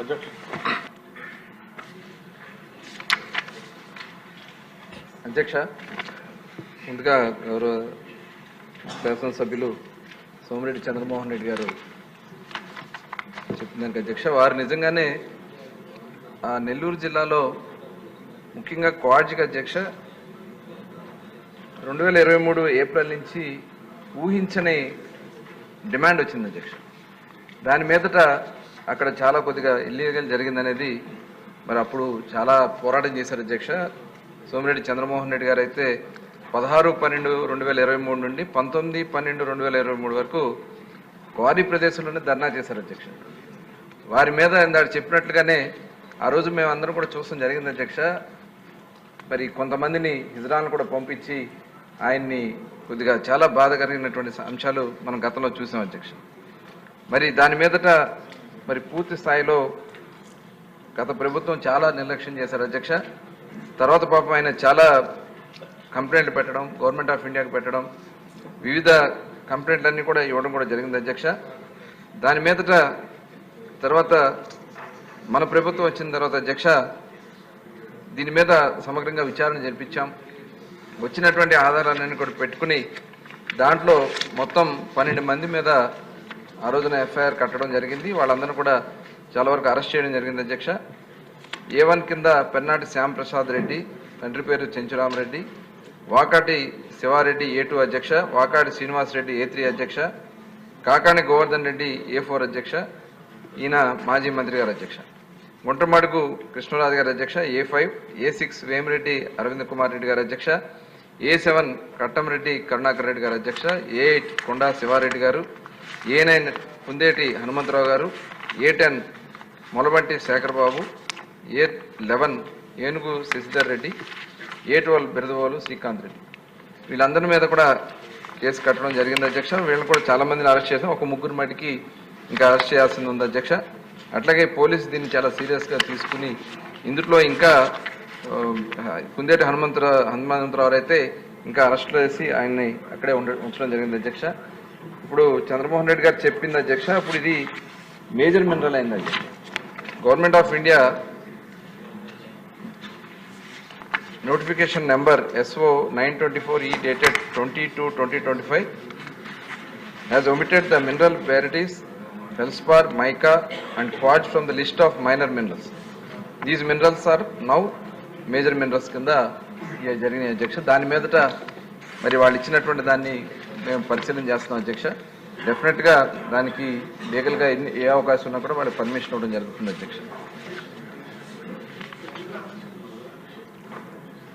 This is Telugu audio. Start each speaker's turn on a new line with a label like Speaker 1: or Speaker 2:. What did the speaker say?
Speaker 1: అధ్యక్ష, ముందుగా గౌరవ శాసనసభ్యులు సోమిరెడ్డి చంద్రమోహన్ రెడ్డి గారు చెప్పిందానికి అధ్యక్ష, వారు నిజంగానే ఆ నెల్లూరు జిల్లాలో ముఖ్యంగా క్వాడ్జికి అధ్యక్ష 2023 ఏప్రిల్ నుంచి ఊహించని డిమాండ్ వచ్చింది అధ్యక్ష. దాని మీదట అక్కడ చాలా కొద్దిగా ఇల్లీగల్ జరిగిందనేది మరి అప్పుడు చాలా పోరాటం చేశారు అధ్యక్ష. సోమిరెడ్డి చంద్రమోహన్ రెడ్డి గారు అయితే 16/12/2023 నుండి 19/12/2023 వరకు క్వారీ ప్రదేశంలోనే ధర్నా చేశారు అధ్యక్ష. వారి మీద ఇందాక చెప్పినట్లుగానే ఆ రోజు మేము అందరం కూడా చూస్తాం జరిగింది అధ్యక్ష. మరి కొంతమందిని హిజ్రాలను కూడా పంపించి ఆయన్ని కొద్దిగా చాలా బాధ కలిగినటువంటి అంశాలు మనం గతంలో చూసాం అధ్యక్ష. మరి దాని మీదట మరి పూర్తి స్థాయిలో గత ప్రభుత్వం చాలా నిర్లక్ష్యం చేశారు అధ్యక్ష. తర్వాత పాపం ఆయన చాలా కంప్లైంట్లు పెట్టడం, గవర్నమెంట్ ఆఫ్ ఇండియాకి పెట్టడం, వివిధ కంప్లైంట్లన్నీ కూడా ఇవ్వడం కూడా జరిగింది అధ్యక్ష. దాని మీదట తర్వాత మన ప్రభుత్వం వచ్చిన తర్వాత అధ్యక్ష దీని మీద సమగ్రంగా విచారణ జరిపించాం. వచ్చినటువంటి ఆధారాలన్నీ కూడా పెట్టుకుని దాంట్లో మొత్తం 12 మంది మీద ఆ రోజున ఎఫ్ఐఆర్ కట్టడం జరిగింది. వాళ్ళందరూ కూడా చాలా వరకు అరెస్ట్ చేయడం జరిగింది అధ్యక్ష. A1 కింద పెన్నాటి శ్యాంప్రసాద్ రెడ్డి, తండ్రి పేరు చెంచురామరెడ్డి, వాకాటి శివారెడ్డి A2 అధ్యక్ష, వాకాటి శ్రీనివాసరెడ్డి A3 అధ్యక్ష, కాకాని గోవర్ధన్ రెడ్డి A4 అధ్యక్ష, ఈయన మాజీ మంత్రి గారు అధ్యక్ష, గుంటమడుగు కృష్ణరాజు గారు అధ్యక్ష A5, A6 వేమిరెడ్డి అరవింద్ కుమార్ రెడ్డి గారు అధ్యక్ష, A7 కట్టంరెడ్డి కరుణాకర్ రెడ్డి గారు అధ్యక్ష, A8 కొండా శివారెడ్డి గారు, A9 కుందేటి హనుమంతరావు గారు, A10 మొలబంటి శేఖరబాబు, A11 ఏనుగు శశిధర్ రెడ్డి, A12 బిరదవోలు శ్రీకాంత్ రెడ్డి, వీళ్ళందరి మీద కూడా కేసు కట్టడం జరిగింది అధ్యక్ష. వీళ్ళని కూడా చాలా మందిని అరెస్ట్ చేసాం. ఒక ముగ్గురు మటుకి ఇంకా అరెస్ట్ చేయాల్సింది ఉంది అధ్యక్ష. అట్లాగే పోలీసు దీన్ని చాలా సీరియస్గా తీసుకుని ఇందులో ఇంకా కుందేటి హనుమంతరావు అయితే ఇంకా అరెస్టులు వేసి ఆయన్ని అక్కడే ఉంచడం జరిగింది అధ్యక్ష. ఇప్పుడు చంద్రమోహన్ రెడ్డి గారు చెప్పింది అధ్యక్ష, ఇప్పుడు ఇది మేజర్ మినరల్ అయింది అధ్యక్ష. Government of India notification number SO 924E dated 20/2/2025 has omitted the mineral varieties feldspar, mica and quartz from the list of minor minerals. These minerals are now major minerals కింద జరిగిన అధ్యక్ష. దాని మీదట మరి వాళ్ళు ఇచ్చినటువంటి దాన్ని మేము పరిశీలన చేస్తున్నాం అధ్యక్ష. డెఫినెట్గా దానికి లీగల్గా ఏ అవకాశం ఉన్నా కూడా వాళ్ళకి పర్మిషన్ ఇవ్వడం జరుగుతుంది అధ్యక్ష.